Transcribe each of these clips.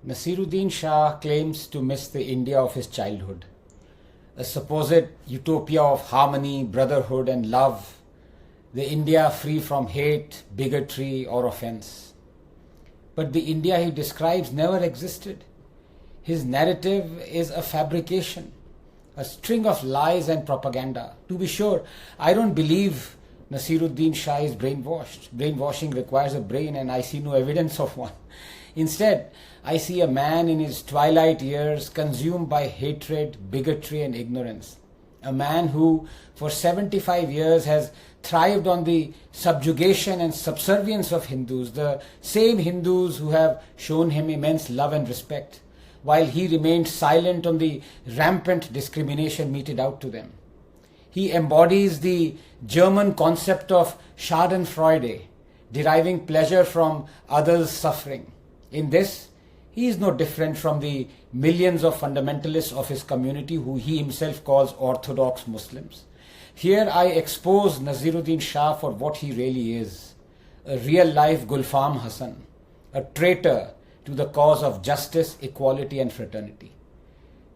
Nasiruddin Shah claims to miss the India of his childhood, a supposed utopia of harmony, brotherhood, and love, the India free from hate, bigotry, or offense. But the India he describes never existed. His narrative is a fabrication, a string of lies and propaganda. To be sure, I don't believe Nasiruddin Shah is brainwashed. Brainwashing requires a brain, and I see no evidence of one. Instead, I see a man in his twilight years consumed by hatred, bigotry, and ignorance. A man who, for 75 years, has thrived on the subjugation and subservience of Hindus, the same Hindus who have shown him immense love and respect, while he remained silent on the rampant discrimination meted out to them. He embodies the German concept of Schadenfreude, deriving pleasure from others' suffering. In this, he is no different from the millions of fundamentalists of his community who he himself calls Orthodox Muslims. Here I expose Nasiruddin Shah for what he really is, a real-life Gulfam Hassan, a traitor to the cause of justice, equality and fraternity.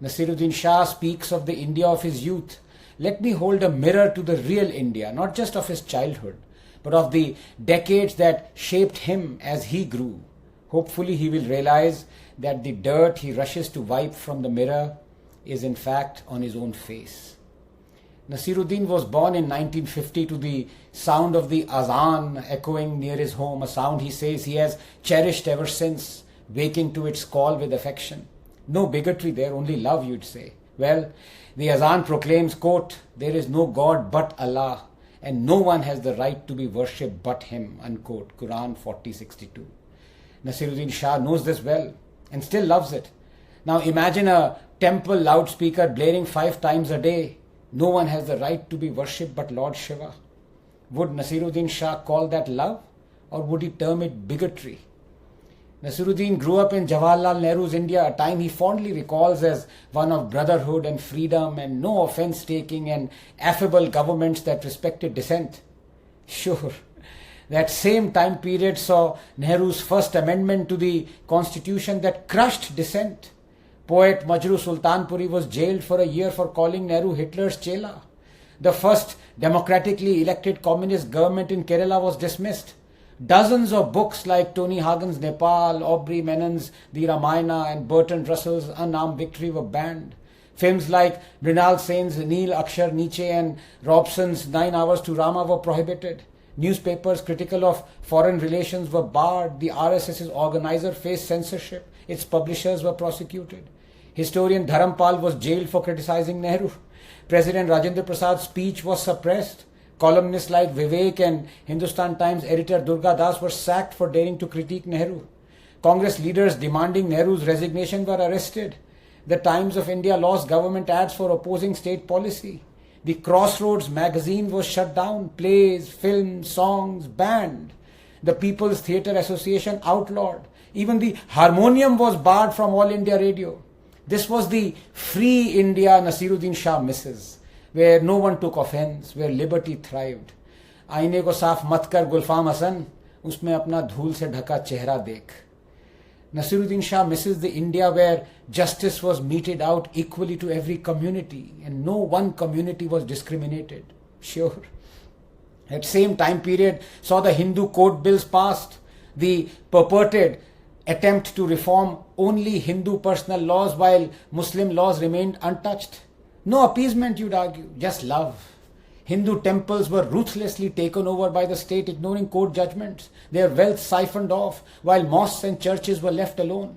Nasiruddin Shah speaks of the India of his youth. Let me hold a mirror to the real India, not just of his childhood, but of the decades that shaped him as he grew. Hopefully he will realize that the dirt he rushes to wipe from the mirror is in fact on his own face. Nasiruddin was born in 1950 to the sound of the azan echoing near his home, a sound he says he has cherished ever since, waking to its call with affection. No bigotry there, only love, you'd say. Well, the azan proclaims, quote, "There is no God but Allah, and no one has the right to be worshipped but Him," unquote, Quran 40:62. Nasiruddin Shah knows this well and still loves it. Now imagine a temple loudspeaker blaring 5 times a day. No one has the right to be worshipped but Lord Shiva. Would Nasiruddin Shah call that love, or would he term it bigotry? Nasiruddin grew up in Jawaharlal Nehru's India, a time he fondly recalls as one of brotherhood and freedom and no offense taking and affable governments that respected dissent. Sure, that same time period saw Nehru's first amendment to the constitution that crushed dissent. Poet Majru Sultanpuri was jailed for a year for calling Nehru Hitler's chela. The first democratically elected communist government in Kerala was dismissed. Dozens of books like Tony Hagen's Nepal, Aubrey Menon's The Ramayana and Bertrand Russell's Unarmed Victory were banned. Films like Mrinal Sen's Neil Akshar Niche and Robson's 9 Hours to Rama were prohibited. Newspapers critical of foreign relations were barred. The RSS's organizer faced censorship. Its publishers were prosecuted. Historian Dharampal was jailed for criticizing Nehru. President Rajendra Prasad's speech was suppressed. Columnists like Vivek and Hindustan Times editor Durga Das were sacked for daring to critique Nehru. Congress leaders demanding Nehru's resignation were arrested. The Times of India lost government ads for opposing state policy. The Crossroads magazine was shut down. Plays, films, songs banned. The People's Theatre Association outlawed. Even the harmonium was barred from All India Radio. This was the free India Nasiruddin Shah misses, where no one took offense, where liberty thrived. आईने को साफ मत कर गुलफाम हसन, उसमें अपना धूल से ढका चेहरा देख. Nasiruddin Shah misses the India where justice was meted out equally to every community and no one community was discriminated. Sure. That same time period saw the Hindu court bills passed, the purported attempt to reform only Hindu personal laws while Muslim laws remained untouched. No appeasement, you'd argue, just love. Hindu temples were ruthlessly taken over by the state, ignoring court judgments, their wealth siphoned off, while mosques and churches were left alone.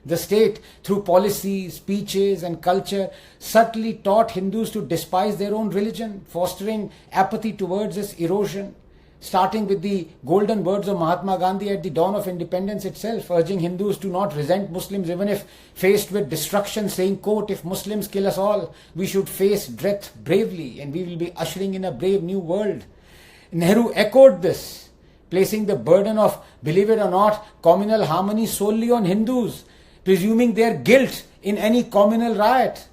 The state, through policies, speeches and culture, subtly taught Hindus to despise their own religion, fostering apathy towards its erosion. Starting with the golden words of Mahatma Gandhi at the dawn of independence itself, urging Hindus to not resent Muslims even if faced with destruction, saying, quote, "If Muslims kill us all, we should face death bravely and we will be ushering in a brave new world." Nehru echoed this, placing the burden of, believe it or not, communal harmony solely on Hindus, presuming their guilt in any communal riot.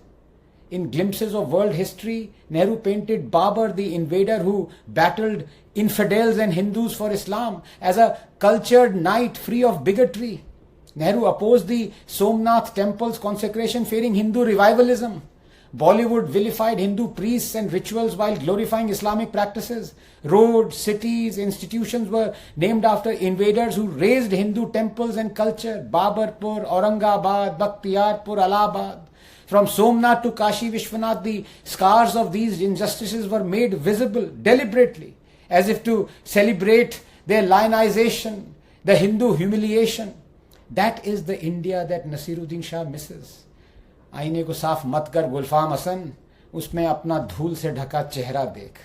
In glimpses of world history, Nehru painted Babur, the invader who battled infidels and Hindus for Islam, as a cultured knight free of bigotry. Nehru opposed the Somnath temple's consecration, fearing Hindu revivalism. Bollywood vilified Hindu priests and rituals while glorifying Islamic practices. Roads, cities, institutions were named after invaders who razed Hindu temples and culture. Babarpur, Aurangabad, Bakhtiyarpur, Allahabad. From Somnath to Kashi Vishwanath, the scars of these injustices were made visible deliberately, as if to celebrate their lionization, the Hindu humiliation. That is the India that Nasiruddin Shah misses. आईने को साफ मत कर गुलफाम हसन, उसमें अपना धूल से ढका चेहरा देख.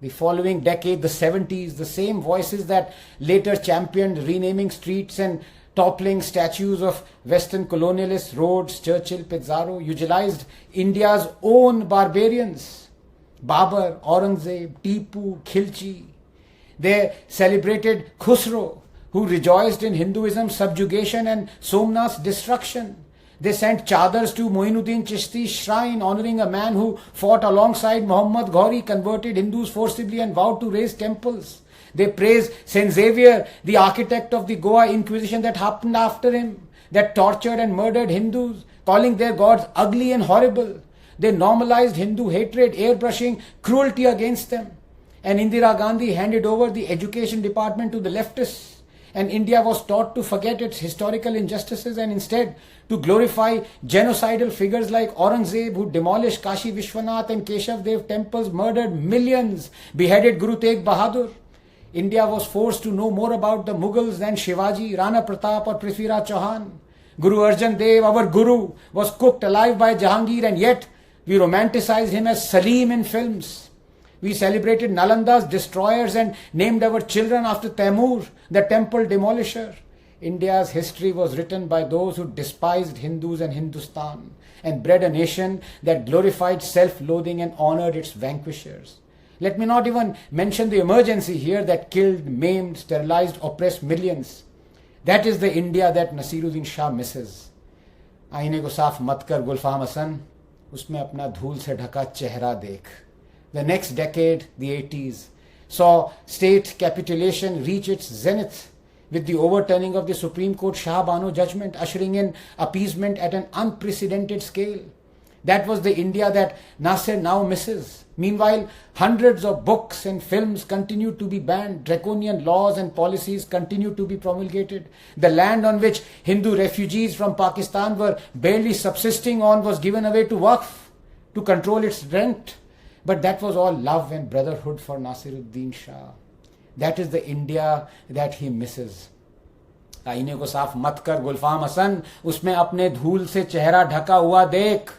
The following decade, the 70s, the same voices that later championed renaming streets and toppling statues of Western colonialists, Rhodes, Churchill, Pizarro, utilized India's own barbarians. Babur, Aurangzeb, Tipu, Khilji. They celebrated Khusro, who rejoiced in Hinduism's subjugation and Somnath's destruction. They sent chadars to Moinuddin Chishti's shrine, honoring a man who fought alongside Muhammad Ghori, converted Hindus forcibly and vowed to raise temples. They praised Saint Xavier, the architect of the Goa Inquisition that happened after him, that tortured and murdered Hindus, calling their gods ugly and horrible. They normalized Hindu hatred, airbrushing cruelty against them. And Indira Gandhi handed over the education department to the leftists. And India was taught to forget its historical injustices and instead to glorify genocidal figures like Aurangzeb, who demolished Kashi Vishwanath and Keshav Dev temples, murdered millions, beheaded Guru Tegh Bahadur. India was forced to know more about the Mughals than Shivaji, Rana Pratap or Prithviraj Chauhan. Guru Arjan Dev, our Guru, was cooked alive by Jahangir, and yet we romanticized him as Salim in films. We celebrated Nalanda's destroyers and named our children after Taimur, the temple demolisher. India's history was written by those who despised Hindus and Hindustan and bred a nation that glorified self-loathing and honored its vanquishers. Let me not even mention the emergency here that killed, maimed, sterilized, oppressed millions. That is the India that Nasiruddin Shah misses. आईने को साफ मत कर गुलफाम हसन, उसमें अपना धूल से ढका चेहरा देख. The next decade, the 80s, saw state capitulation reach its zenith with the overturning of the Supreme Court Shah Bano judgment, ushering in appeasement at an unprecedented scale. That was the India that Nasser now misses. Meanwhile, hundreds of books and films continued to be banned. Draconian laws and policies continued to be promulgated. The land on which Hindu refugees from Pakistan were barely subsisting on was given away to Waqf to control its rent. But that was all love and brotherhood for Nasiruddin Shah. That is the India that he misses. आईने को साफ मत कर गुलफाम हसन, उसमें अपने धूल से चेहरा ढका हुआ देख.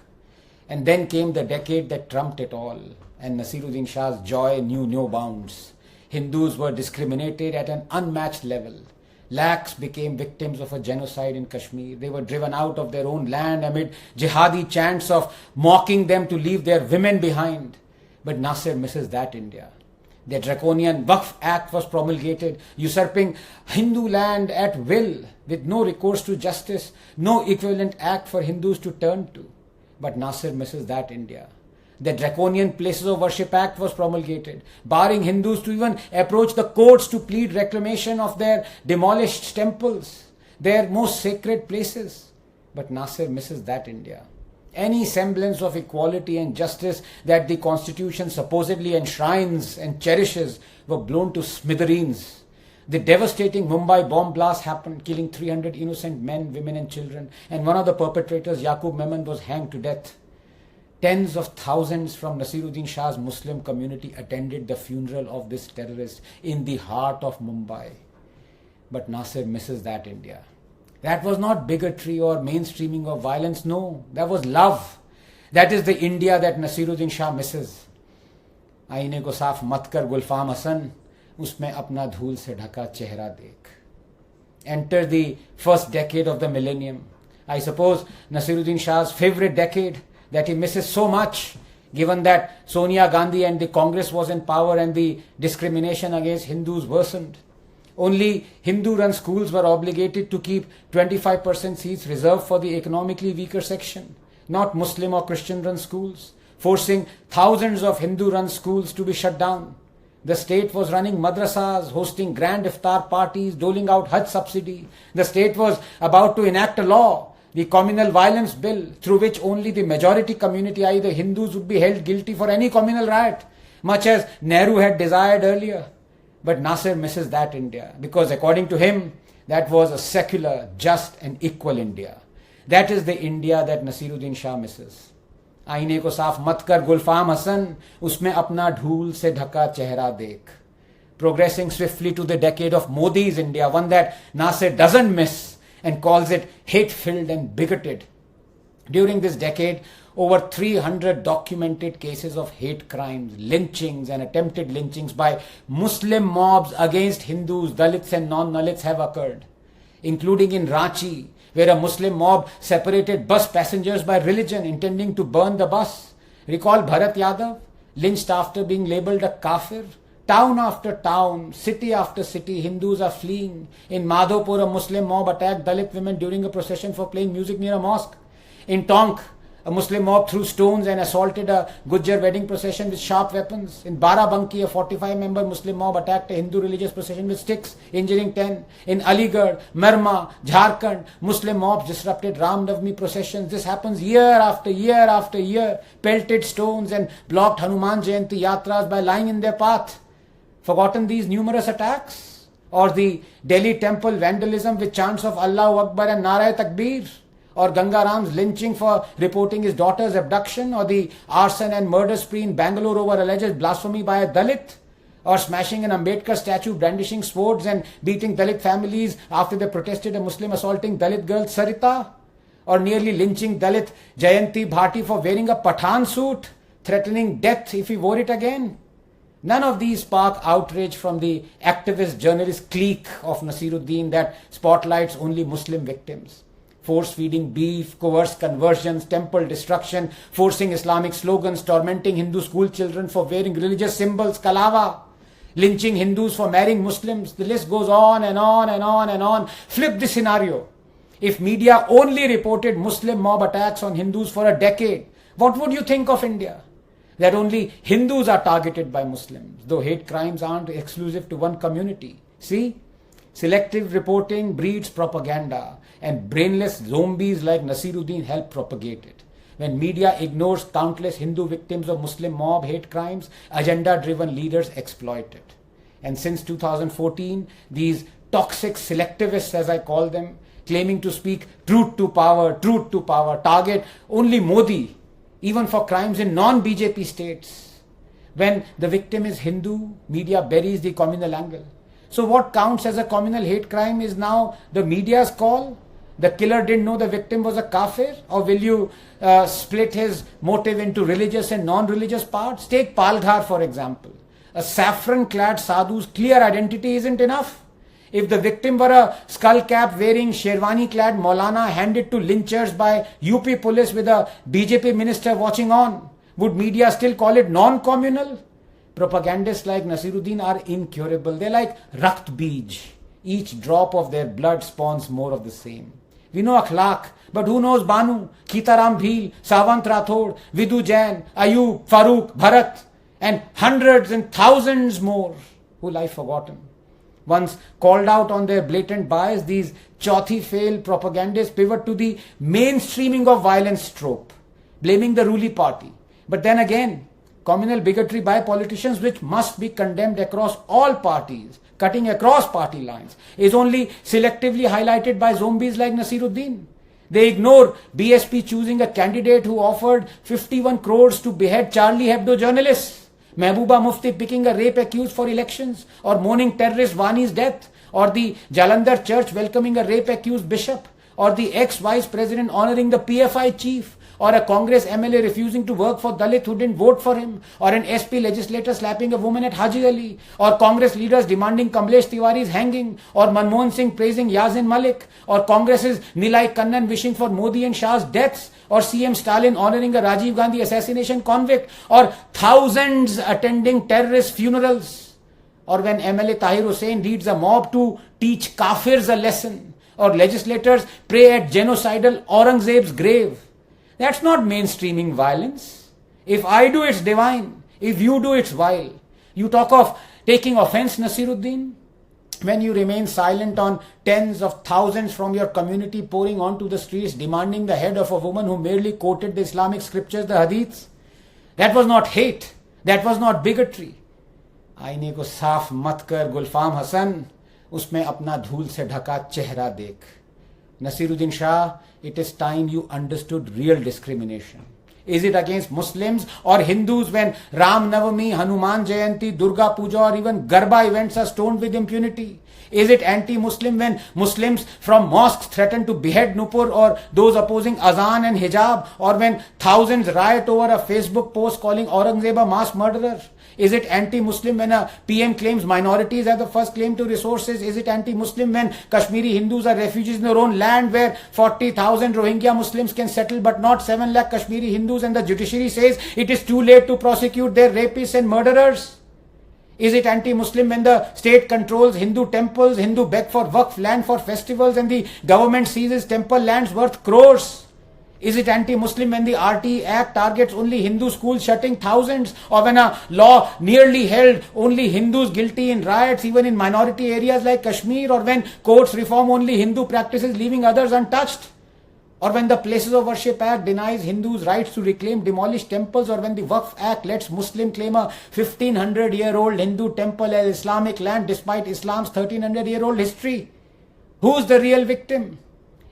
And then came the decade that trumped it all, and Nasiruddin Shah's joy knew no bounds. Hindus were discriminated at an unmatched level. Lakhs became victims of a genocide in Kashmir. They were driven out of their own land amid jihadi chants of mocking them to leave their women behind. But Nasser misses that India. The draconian Waqf Act was promulgated, usurping Hindu land at will, with no recourse to justice, no equivalent act for Hindus to turn to. But Nasser misses that India. The draconian Places of Worship Act was promulgated, barring Hindus to even approach the courts to plead reclamation of their demolished temples, their most sacred places. But Nasser misses that India. Any semblance of equality and justice that the constitution supposedly enshrines and cherishes were blown to smithereens. The devastating Mumbai bomb blast happened, killing 300 innocent men, women and children, and one of the perpetrators, Yaqub Memon, was hanged to death. Tens of thousands from Nasiruddin Shah's Muslim community attended the funeral of this terrorist in the heart of Mumbai. But Nasser misses that India. That was not bigotry or mainstreaming of violence. No, that was love. That is the India that Nasiruddin Shah misses. आईने को साफ मत कर गुलफाम हसन, उसमें अपना धूल से ढका चेहरा देख. Enter the first decade of the millennium. I suppose Nasiruddin Shah's favorite decade that he misses so much, given that Sonia Gandhi and the Congress was in power and the discrimination against Hindus worsened. Only Hindu-run schools were obligated to keep 25% seats reserved for the economically weaker section, not Muslim or Christian-run schools, forcing thousands of Hindu-run schools to be shut down. The state was running madrasas, hosting grand iftar parties, doling out Hajj subsidy. The state was about to enact a law, the Communal Violence Bill, through which only the majority community, i.e. the Hindus, would be held guilty for any communal riot, much as Nehru had desired earlier. But Nasser misses that India, because according to him, that was a secular, just and equal India. That is the India that Nasiruddin Shah misses. आईने को साफ मत कर गुलफाम हसन, उसमें अपना ढूल से ढका चेहरा देख. Progressing swiftly to the decade of Modi's India, one that Nasser doesn't miss and calls it hate-filled and bigoted. During this decade, over 300 documented cases of hate crimes, lynchings and attempted lynchings by Muslim mobs against Hindus, Dalits and non-Dalits have occurred, including in Ranchi, where a Muslim mob separated bus passengers by religion, intending to burn the bus. Recall Bharat Yadav, lynched after being labelled a kafir. Town after town, city after city, Hindus are fleeing. In Madhopur, a Muslim mob attacked Dalit women during a procession for playing music near a mosque. In Tonk, a Muslim mob threw stones and assaulted a Gujjar wedding procession with sharp weapons. In Barabanki, a 45-member Muslim mob attacked a Hindu religious procession with sticks, injuring 10. In Aligarh, Marma, Jharkhand, Muslim mobs disrupted Ram Navami processions. This happens year after year after year. Pelted stones and blocked Hanuman Jayanti yatras by lying in their path. Forgotten these numerous attacks? Or the Delhi temple vandalism with chants of Allahu Akbar and Nara Takbir? Or Gangaram's lynching for reporting his daughter's abduction, or the arson and murder spree in Bangalore over alleged blasphemy by a Dalit, or smashing an Ambedkar statue, brandishing swords and beating Dalit families after they protested a Muslim assaulting Dalit girl Sarita, or nearly lynching Dalit Jayanti Bhati for wearing a Pathan suit, threatening death if he wore it again. None of these spark outrage from the activist journalist clique of Nasiruddin that spotlights only Muslim victims. Force-feeding beef, coerced conversions, temple destruction, forcing Islamic slogans, tormenting Hindu school children for wearing religious symbols, Kalava, lynching Hindus for marrying Muslims. The list goes on and on and on and on. Flip the scenario. If media only reported Muslim mob attacks on Hindus for a decade, what would you think of India? That only Hindus are targeted by Muslims, though hate crimes aren't exclusive to one community. See? Selective reporting breeds propaganda, and brainless zombies like Nasiruddin help propagate it. When media ignores countless Hindu victims of Muslim mob hate crimes, agenda-driven leaders exploit it. And since 2014, these toxic selectivists, as I call them, claiming to speak truth to power, target only Modi, even for crimes in non-BJP states. When the victim is Hindu, media buries the communal angle. So what counts as a communal hate crime is now the media's call? The killer didn't know the victim was a kafir? Or will you split his motive into religious and non-religious parts? Take Palghar, for example. A saffron-clad sadhu's clear identity isn't enough. If the victim were a skull-cap wearing sherwani-clad Maulana handed to lynchers by UP police with a BJP minister watching on, would media still call it non-communal? Propagandists like Nasiruddin are incurable. They're like Rakt Bij. Each drop of their blood spawns more of the same. We know Akhlaq, but who knows Banu, Khitaram Bhil, Savant Rathod, Vidu Jain, Ayub, Farooq, Bharat, and hundreds and thousands more who lie forgotten. Once called out on their blatant bias, these chauthi fail propagandists pivot to the mainstreaming of violence trope, blaming the ruling party. But then again, communal bigotry by politicians, which must be condemned across all parties, cutting across party lines, is only selectively highlighted by zombies like Nasiruddin. They ignore BSP choosing a candidate who offered 51 crores to behead Charlie Hebdo journalists, Mehbooba Mufti picking a rape accused for elections, or mourning terrorist Vani's death, or the Jalandhar church welcoming a rape accused bishop, or the ex-vice president honoring the PFI chief, or a Congress MLA refusing to work for Dalit who didn't vote for him, or an SP legislator slapping a woman at Haji Ali, or Congress leaders demanding Kamlesh Tiwari's hanging, or Manmohan Singh praising Yazin Malik, or Congress's Nilai Kannan wishing for Modi and Shah's deaths, or CM Stalin honoring a Rajiv Gandhi assassination convict, or thousands attending terrorist funerals, or when MLA Tahir Hussain leads a mob to teach kafirs a lesson, or legislators pray at genocidal Aurangzeb's grave. That's not mainstreaming violence. If I do, it's divine. If you do, it's vile. You talk of taking offense, Nasiruddin, when you remain silent on tens of thousands from your community pouring onto the streets demanding the head of a woman who merely quoted the Islamic scriptures, the hadiths? That was not hate. That was not bigotry. आईने को साफ मत कर गुलफाम हसन, उसमें अपना धूल से ढका चेहरा देख. Nasiruddin Shah, it is time you understood real discrimination. Is it against Muslims or Hindus when Ram Navami, Hanuman Jayanti, Durga Puja or even Garba events are stoned with impunity? Is it anti-Muslim when Muslims from mosques threaten to behead Nupur or those opposing Azan and Hijab, or when thousands riot over a Facebook post calling Aurangzeb a mass murderer? Is it anti-Muslim when a PM claims minorities have the first claim to resources? Is it anti-Muslim when Kashmiri Hindus are refugees in their own land where 40,000 Rohingya Muslims can settle but not 7 lakh Kashmiri Hindus, and the judiciary says it is too late to prosecute their rapists and murderers? Is it anti-Muslim when the state controls Hindu temples, Hindu beg for Waqf land for festivals, and the government seizes temple lands worth crores? Is it anti-Muslim when the RT Act targets only Hindu schools shutting thousands, or when a law nearly held only Hindus guilty in riots even in minority areas like Kashmir, or when courts reform only Hindu practices leaving others untouched? Or when the Places of Worship Act denies Hindus rights to reclaim demolished temples, or when the Waqf Act lets Muslim claim a 1500-year-old Hindu temple as Islamic land despite Islam's 1300-year-old history? Who's the real victim?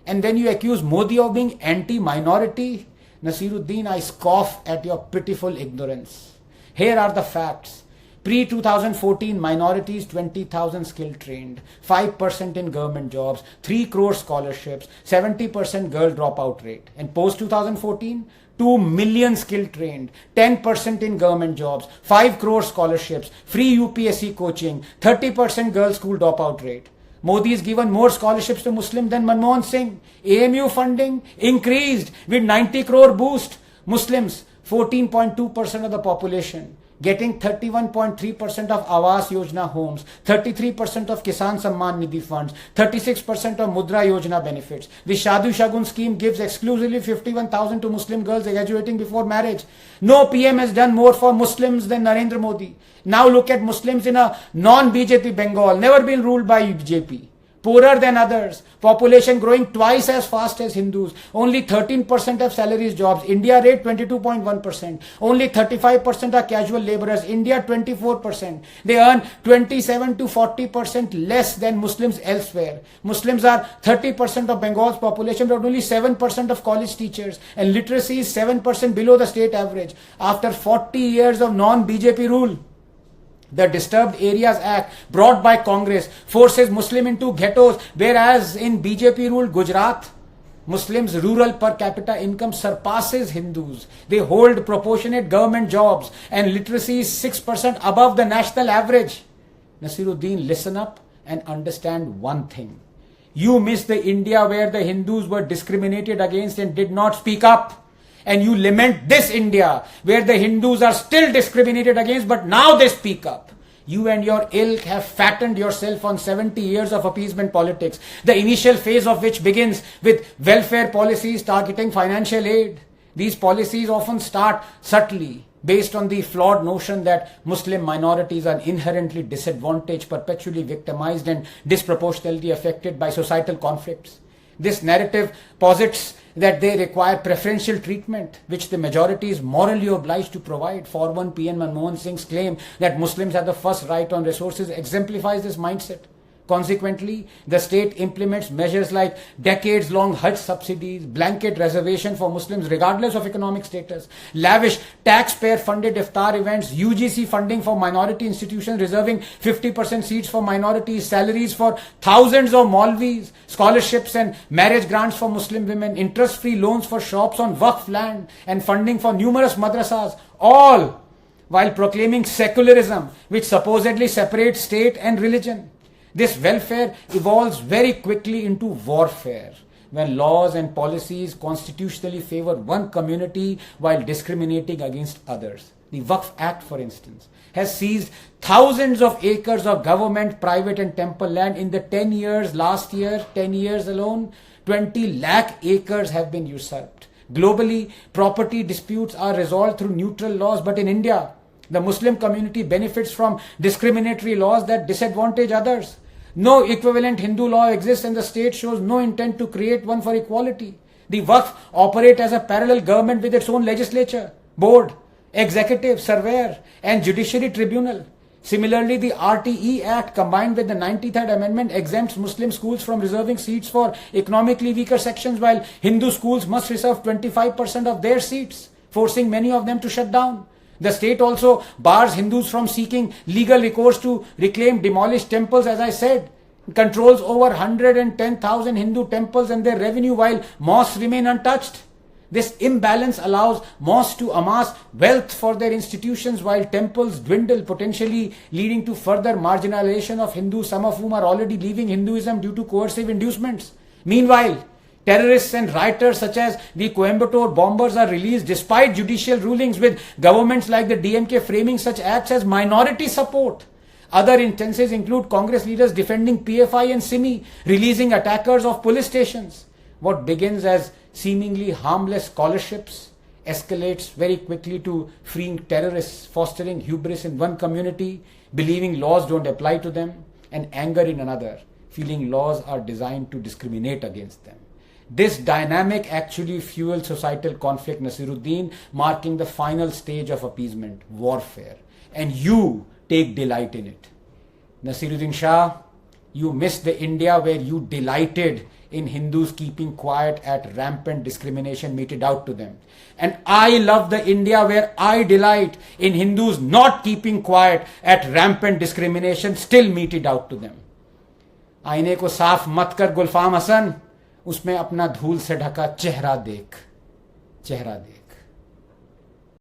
And then you accuse Modi of being anti-minority? Nasiruddin, I scoff at your pitiful ignorance. Here are the facts. Pre-2014, minorities 20,000 skill trained, 5% in government jobs, 3 crore scholarships, 70% girl dropout rate. And post-2014, 2 million skill trained, 10% in government jobs, 5 crore scholarships, free UPSC coaching, 30% girl school dropout rate. Modi has given more scholarships to Muslims than Manmohan Singh. AMU funding increased with 90 crore boost. Muslims, 14.2% of the population, getting 31.3% of Awas Yojana homes, 33% of Kisan Samman Nidhi funds, 36% of Mudra Yojana benefits. The Shadu Shagun scheme gives exclusively 51,000 to Muslim girls graduating before marriage. No PM has done more for Muslims than Narendra Modi. Now look at Muslims in a non-BJP Bengal, never been ruled by BJP. Poorer than others, population growing twice as fast as Hindus. Only 13% have salaries jobs. India rate 22.1%. Only 35% are casual laborers. India 24%. They earn 27 to 40% less than Muslims elsewhere. Muslims are 30% of Bengal's population, but only 7% of college teachers. And literacy is 7% below the state average. After 40 years of non-BJP rule, the Disturbed Areas Act brought by Congress forces Muslim into ghettos, whereas in BJP-ruled Gujarat, Muslims' rural per capita income surpasses Hindus. They hold proportionate government jobs and literacy is 6% above the national average. Nasiruddin, listen up and understand one thing. You miss the India where the Hindus were discriminated against and did not speak up. And you lament this India where the Hindus are still discriminated against, but now they speak up. You and your ilk have fattened yourself on 70 years of appeasement politics, the initial phase of which begins with welfare policies targeting financial aid. These policies often start subtly, based on the flawed notion that Muslim minorities are inherently disadvantaged, perpetually victimized, and disproportionately affected by societal conflicts. This narrative posits that they require preferential treatment, which the majority is morally obliged to provide. For one, PM Manmohan Singh's claim that Muslims have the first right on resources exemplifies this mindset. Consequently, the state implements measures like decades-long Hajj subsidies, blanket reservation for Muslims regardless of economic status, lavish taxpayer-funded iftar events, UGC funding for minority institutions reserving 50% seats for minorities, salaries for thousands of Maulvis, scholarships and marriage grants for Muslim women, interest-free loans for shops on Waqf land, and funding for numerous madrasas, all while proclaiming secularism, which supposedly separates state and religion. This welfare evolves very quickly into warfare when laws and policies constitutionally favor one community while discriminating against others. The Waqf Act, for instance, has seized thousands of acres of government, private and temple land in the 10 years, last year, 10 years alone, 20 lakh acres have been usurped. Globally, property disputes are resolved through neutral laws, but in India, The Muslim community benefits from discriminatory laws that disadvantage others. No equivalent Hindu law exists and the state shows no intent to create one for equality. The Waqf operate as a parallel government with its own legislature, board, executive, surveyor and judiciary tribunal. Similarly, the RTE Act combined with the 93rd Amendment exempts Muslim schools from reserving seats for economically weaker sections, while Hindu schools must reserve 25% of their seats, forcing many of them to shut down. The state also bars Hindus from seeking legal recourse to reclaim demolished temples, as I said, controls over 110,000 Hindu temples and their revenue while mosques remain untouched. This imbalance allows mosques to amass wealth for their institutions while temples dwindle, potentially leading to further marginalization of Hindus, some of whom are already leaving Hinduism due to coercive inducements. Meanwhile, terrorists and rioters such as the Coimbatore bombers are released despite judicial rulings, with governments like the DMK framing such acts as minority support. Other instances include Congress leaders defending PFI and SIMI, releasing attackers of police stations. What begins as seemingly harmless scholarships escalates very quickly to freeing terrorists, fostering hubris in one community, believing laws don't apply to them, and anger in another, feeling laws are designed to discriminate against them. This dynamic actually fuels societal conflict, Nasiruddin, marking the final stage of appeasement, warfare. And you take delight in it. Nasiruddin Shah, you missed the India where you delighted in Hindus keeping quiet at rampant discrimination meted out to them. And I love the India where I delight in Hindus not keeping quiet at rampant discrimination still meted out to them. आईने को साफ मत कर गुलफाम हसन, उसमें अपना धूल से ढका चेहरा देख.